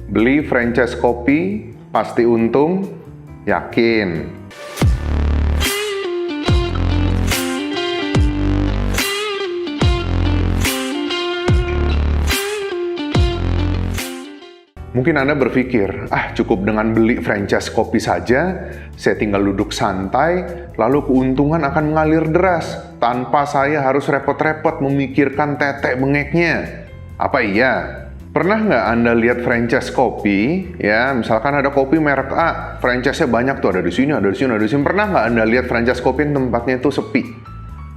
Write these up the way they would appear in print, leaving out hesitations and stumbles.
Beli franchise kopi, pasti untung, yakin. Mungkin Anda berpikir, cukup dengan beli franchise kopi saja, saya tinggal duduk santai, lalu keuntungan akan mengalir deras, tanpa saya harus repot-repot memikirkan tetek bengeknya. Apa iya? Pernah nggak Anda lihat franchise kopi, ya, misalkan ada kopi merek A, franchise-nya banyak tuh, ada di sini, ada di sini, ada di sini. Pernah nggak Anda lihat franchise kopi yang tempatnya itu sepi?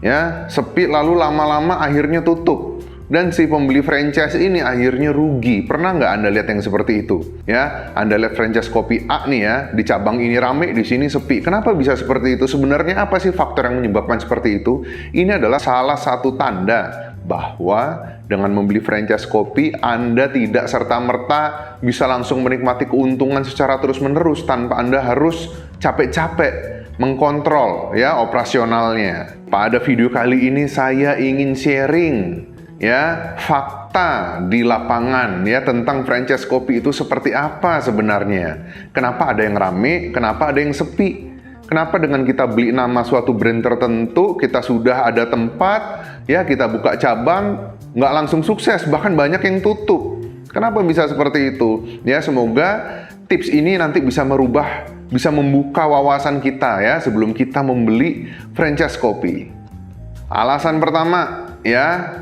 Ya, sepi lalu lama-lama akhirnya tutup. Dan si pembeli franchise ini akhirnya rugi. Pernah nggak Anda lihat yang seperti itu? Ya, Anda lihat franchise kopi A nih ya, di cabang ini rame, di sini sepi. Kenapa bisa seperti itu? Sebenarnya apa sih faktor yang menyebabkan seperti itu? Ini adalah salah satu tanda bahwa dengan membeli franchise kopi, Anda tidak serta-merta bisa langsung menikmati keuntungan secara terus-menerus tanpa Anda harus capek-capek mengkontrol ya operasionalnya. Pada video kali ini saya ingin sharing ya fakta di lapangan ya tentang franchise kopi itu seperti apa sebenarnya. Kenapa ada yang rame, kenapa ada yang sepi? Kenapa dengan kita beli nama suatu brand tertentu, kita sudah ada tempat, ya kita buka cabang, nggak langsung sukses, bahkan banyak yang tutup. Kenapa bisa seperti itu? Ya semoga tips ini nanti bisa merubah, bisa membuka wawasan kita ya sebelum kita membeli franchise kopi. Alasan pertama ya,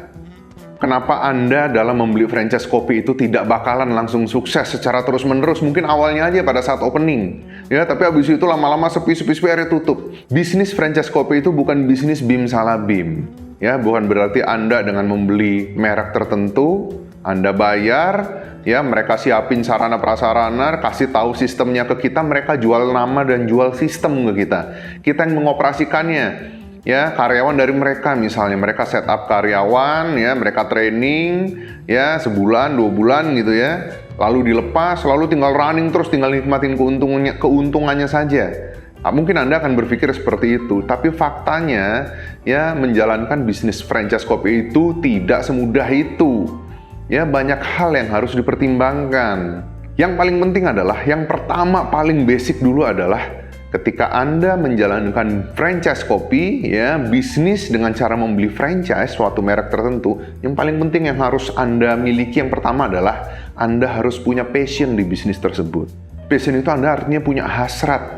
kenapa Anda dalam membeli franchise kopi itu tidak bakalan langsung sukses secara terus-menerus? Mungkin awalnya aja pada saat opening, ya, tapi habis itu lama-lama sepi akhirnya tutup. Bisnis franchise kopi itu bukan bisnis bim salah bim, ya, bukan berarti Anda dengan membeli merek tertentu, Anda bayar, ya, mereka siapin sarana prasarana, kasih tahu sistemnya ke kita, mereka jual nama dan jual sistem ke kita. Kita yang mengoperasikannya. Ya, karyawan dari mereka misalnya, mereka setup karyawan, ya, mereka training, ya, sebulan, 2 bulan gitu ya, lalu dilepas, lalu tinggal running terus, tinggal nikmatin keuntungannya saja. Mungkin Anda akan berpikir seperti itu, tapi faktanya, ya, menjalankan bisnis franchise kopi itu tidak semudah itu. Ya, banyak hal yang harus dipertimbangkan. Yang paling penting adalah, yang pertama paling basic dulu adalah ketika Anda menjalankan franchise kopi, ya, bisnis dengan cara membeli franchise suatu merek tertentu, yang paling penting yang harus Anda miliki yang pertama adalah Anda harus punya passion di bisnis tersebut. Passion itu Anda artinya punya hasrat,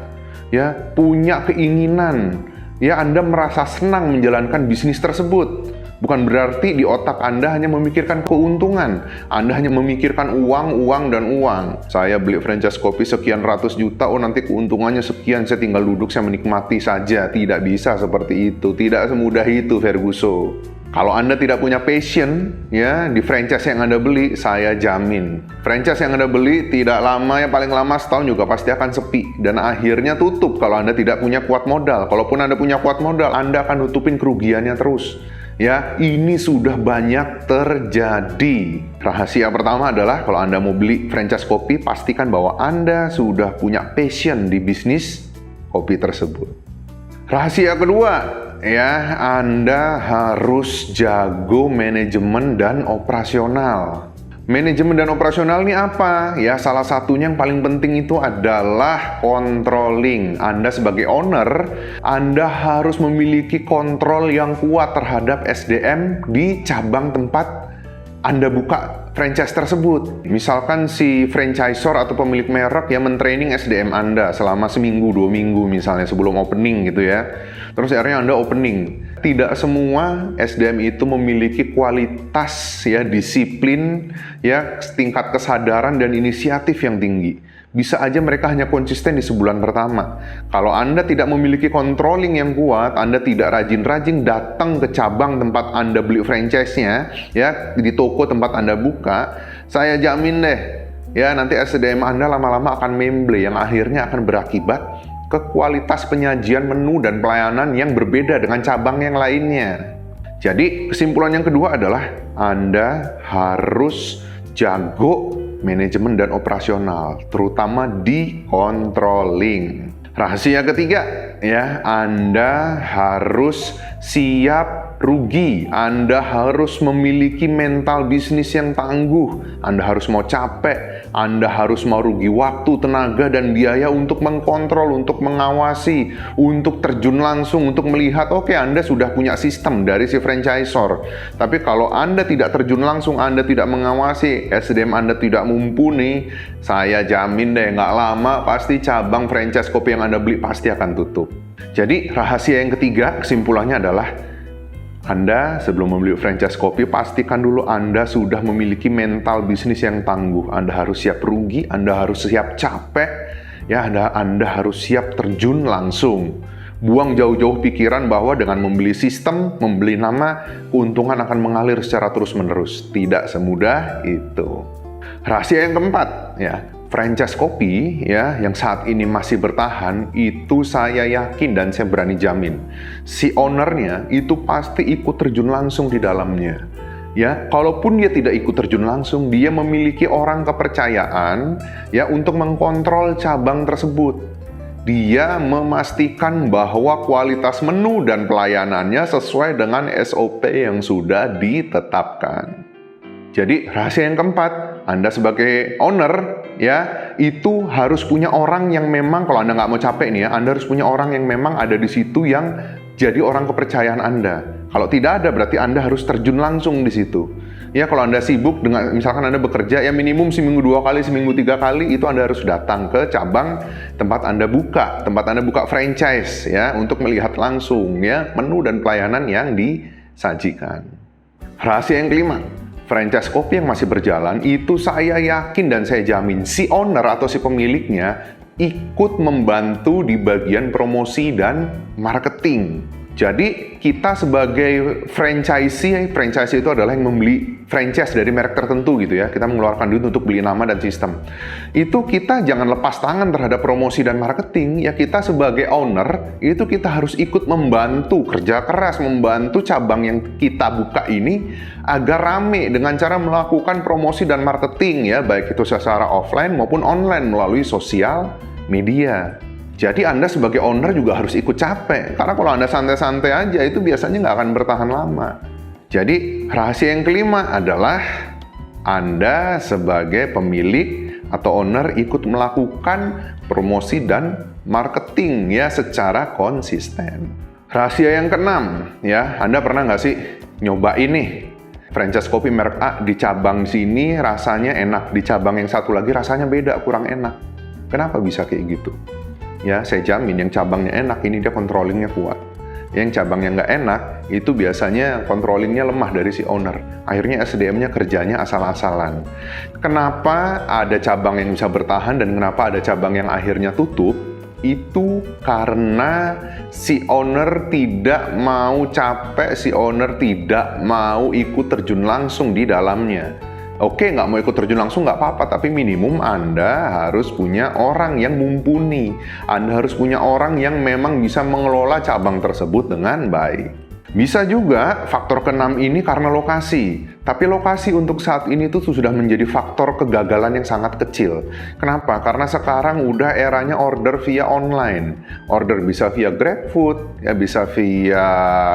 ya, punya keinginan, ya, Anda merasa senang menjalankan bisnis tersebut. Bukan berarti di otak Anda hanya memikirkan keuntungan. Anda hanya memikirkan uang, dan uang. Saya beli franchise kopi sekian ratus juta, nanti keuntungannya sekian, saya tinggal duduk, saya menikmati saja. Tidak bisa seperti itu. Tidak semudah itu, Ferguson. Kalau Anda tidak punya passion, ya, di franchise yang Anda beli, saya jamin. Franchise yang Anda beli tidak lama, ya paling lama setahun juga pasti akan sepi. Dan akhirnya tutup kalau Anda tidak punya kuat modal. Kalaupun Anda punya kuat modal, Anda akan nutupin kerugiannya terus. Ya, ini sudah banyak terjadi. Rahasia pertama adalah kalau Anda mau beli franchise kopi, pastikan bahwa Anda sudah punya passion di bisnis kopi tersebut. Rahasia kedua, ya, Anda harus jago manajemen dan operasional. Manajemen dan operasional ini apa? Ya, salah satunya yang paling penting itu adalah controlling. Anda sebagai owner, Anda harus memiliki kontrol yang kuat terhadap SDM di cabang tempat Anda buka franchise tersebut. Misalkan si franchisor atau pemilik merek yang mentraining SDM Anda selama seminggu, 2 minggu misalnya sebelum opening gitu ya. Terus akhirnya Anda opening. Tidak semua SDM itu memiliki kualitas, ya, disiplin, ya, tingkat kesadaran dan inisiatif yang tinggi. Bisa aja mereka hanya konsisten di sebulan pertama. Kalau Anda tidak memiliki controlling yang kuat, Anda tidak rajin-rajin datang ke cabang tempat Anda beli franchise-nya, ya, di toko tempat Anda buka, saya jamin deh, ya, nanti SDM Anda lama-lama akan memble yang akhirnya akan berakibat ke kualitas penyajian menu dan pelayanan yang berbeda dengan cabang yang lainnya. Jadi kesimpulan yang kedua adalah Anda harus jago manajemen dan operasional, terutama di controlling. Rahasia ketiga, ya, Anda harus siap rugi, Anda harus memiliki mental bisnis yang tangguh, Anda harus mau capek, Anda harus mau rugi waktu, tenaga, dan biaya untuk mengkontrol, untuk mengawasi, untuk terjun langsung, untuk melihat, oke, Anda sudah punya sistem dari si franchisor. Tapi kalau Anda tidak terjun langsung, Anda tidak mengawasi, SDM Anda tidak mumpuni, saya jamin deh, nggak lama pasti cabang franchise kopi yang Anda beli pasti akan tutup. Jadi rahasia yang ketiga, kesimpulannya adalah Anda sebelum membeli franchise kopi, pastikan dulu Anda sudah memiliki mental bisnis yang tangguh. Anda harus siap rugi, Anda harus siap capek, ya, Anda harus siap terjun langsung. Buang jauh-jauh pikiran bahwa dengan membeli sistem, membeli nama, keuntungan akan mengalir secara terus-menerus. Tidak semudah itu. Rahasia yang keempat, ya, franchise kopi ya yang saat ini masih bertahan, itu saya yakin dan saya berani jamin si ownernya itu pasti ikut terjun langsung di dalamnya. Ya, kalaupun dia tidak ikut terjun langsung, dia memiliki orang kepercayaan ya untuk mengkontrol cabang tersebut. Dia memastikan bahwa kualitas menu dan pelayanannya sesuai dengan SOP yang sudah ditetapkan. Jadi rahasia yang keempat, Anda sebagai owner ya itu harus punya orang yang memang, kalau Anda nggak mau capek nih ya, Anda harus punya orang yang memang ada di situ yang jadi orang kepercayaan Anda. Kalau tidak ada, berarti Anda harus terjun langsung di situ. Ya, kalau Anda sibuk dengan, misalkan Anda bekerja ya minimum seminggu 2 kali, seminggu 3 kali, itu Anda harus datang ke cabang tempat Anda buka franchise ya untuk melihat langsung ya menu dan pelayanan yang disajikan. Rahasia yang kelima, franchise kopi yang masih berjalan, itu saya yakin dan saya jamin si owner atau si pemiliknya ikut membantu di bagian promosi dan marketing. Jadi kita sebagai franchisee itu adalah yang membeli franchise dari merek tertentu gitu ya. Kita mengeluarkan duit untuk beli nama dan sistem. Itu kita jangan lepas tangan terhadap promosi dan marketing. Ya, kita sebagai owner itu kita harus ikut membantu, kerja keras membantu cabang yang kita buka ini agar rame dengan cara melakukan promosi dan marketing ya, baik itu secara offline maupun online melalui sosial media. Jadi Anda sebagai owner juga harus ikut capek, karena kalau Anda santai-santai aja itu biasanya nggak akan bertahan lama. Jadi rahasia yang kelima adalah Anda sebagai pemilik atau owner ikut melakukan promosi dan marketing ya secara konsisten. Rahasia yang keenam ya, Anda pernah nggak sih nyoba ini? Franchise kopi merek A di cabang sini rasanya enak, di cabang yang satu lagi rasanya beda, kurang enak. Kenapa bisa kayak gitu? Ya, saya jamin yang cabangnya enak ini dia controllingnya kuat. Yang cabangnya nggak enak, itu biasanya controllingnya lemah dari si owner. Akhirnya SDM-nya kerjanya asal-asalan. Kenapa ada cabang yang bisa bertahan dan kenapa ada cabang yang akhirnya tutup? Itu karena si owner tidak mau capek, si owner tidak mau ikut terjun langsung di dalamnya. Oke, nggak mau ikut terjun langsung nggak apa-apa, tapi minimum Anda harus punya orang yang mumpuni. Anda harus punya orang yang memang bisa mengelola cabang tersebut dengan baik. Bisa juga faktor keenam ini karena lokasi. Tapi lokasi untuk saat ini tuh sudah menjadi faktor kegagalan yang sangat kecil. Kenapa? Karena sekarang udah eranya order via online. Order bisa via GrabFood, ya bisa via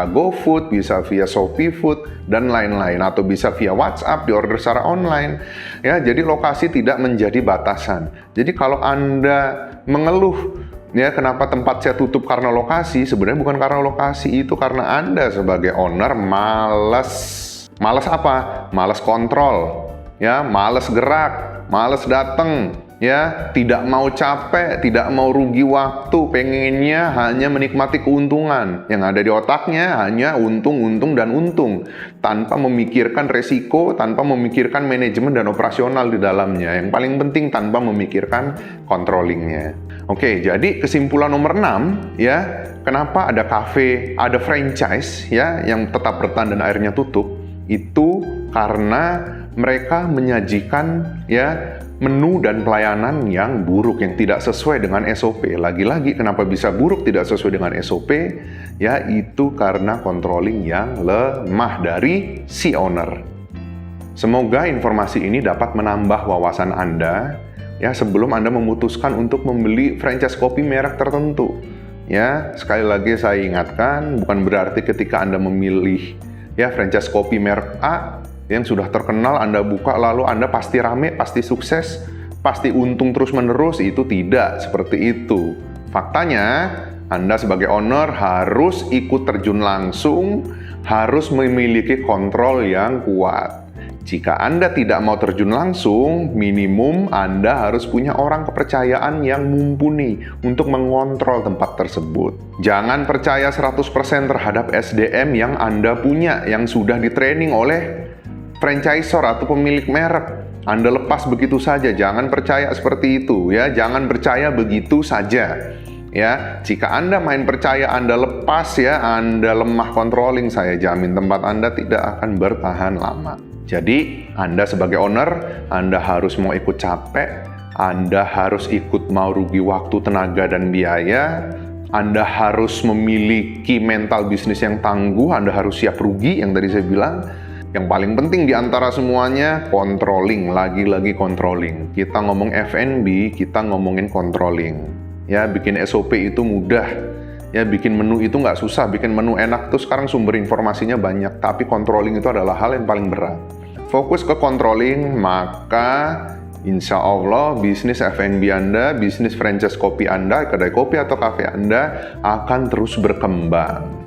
GoFood, bisa via ShopeeFood, dan lain-lain. Atau bisa via WhatsApp, diorder secara online. Ya, jadi lokasi tidak menjadi batasan. Jadi kalau Anda mengeluh, ya, kenapa tempat saya tutup karena lokasi? Sebenarnya bukan karena lokasi, itu karena Anda sebagai owner malas. Malas apa? Malas kontrol, ya, malas gerak, malas datang, ya, tidak mau capek, tidak mau rugi waktu, pengennya hanya menikmati keuntungan. Yang ada di otaknya hanya untung, dan untung, tanpa memikirkan resiko, tanpa memikirkan manajemen dan operasional di dalamnya. Yang paling penting tanpa memikirkan controllingnya. Oke, jadi kesimpulan nomor 6, ya, kenapa ada cafe, ada franchise, ya, yang tetap bertahan dan akhirnya tutup, itu karena mereka menyajikan, ya, menu dan pelayanan yang buruk, yang tidak sesuai dengan SOP. Lagi-lagi, kenapa bisa buruk, tidak sesuai dengan SOP, ya, itu karena controlling yang lemah dari si owner. Semoga informasi ini dapat menambah wawasan Anda, ya, sebelum Anda memutuskan untuk membeli franchise kopi merek tertentu. Ya, sekali lagi saya ingatkan, bukan berarti ketika Anda memilih ya franchise kopi merek A yang sudah terkenal Anda buka lalu Anda pasti rame, pasti sukses, pasti untung terus-menerus. Itu tidak seperti itu. Faktanya, Anda sebagai owner harus ikut terjun langsung, harus memiliki kontrol yang kuat. Jika Anda tidak mau terjun langsung, minimum Anda harus punya orang kepercayaan yang mumpuni untuk mengontrol tempat tersebut. Jangan percaya 100% terhadap SDM yang Anda punya, yang sudah di-training oleh franchisor atau pemilik merek. Anda lepas begitu saja, jangan percaya seperti itu ya, jangan percaya begitu saja. Ya, jika Anda main percaya, Anda lepas ya, Anda lemah controlling, saya jamin tempat Anda tidak akan bertahan lama. Jadi, Anda sebagai owner, Anda harus mau ikut capek, Anda harus ikut mau rugi waktu, tenaga, dan biaya, Anda harus memiliki mental bisnis yang tangguh, Anda harus siap rugi, yang tadi saya bilang. Yang paling penting di antara semuanya, controlling, lagi-lagi controlling. Kita ngomong F&B, kita ngomongin controlling. Ya, bikin SOP itu mudah. Ya, bikin menu itu nggak susah, bikin menu enak tuh sekarang sumber informasinya banyak, tapi controlling itu adalah hal yang paling berat. Fokus ke controlling, maka insya Allah bisnis F&B Anda, bisnis franchise kopi Anda, kedai kopi atau kafe Anda akan terus berkembang.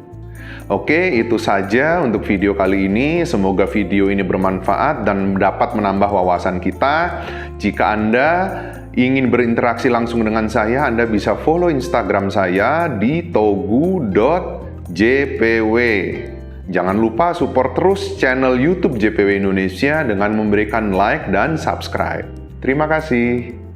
Oke, itu saja untuk video kali ini. Semoga video ini bermanfaat dan dapat menambah wawasan kita. Jika Anda ingin berinteraksi langsung dengan saya, Anda bisa follow Instagram saya di togu.jpw. Jangan lupa support terus channel YouTube JPW Indonesia dengan memberikan like dan subscribe. Terima kasih.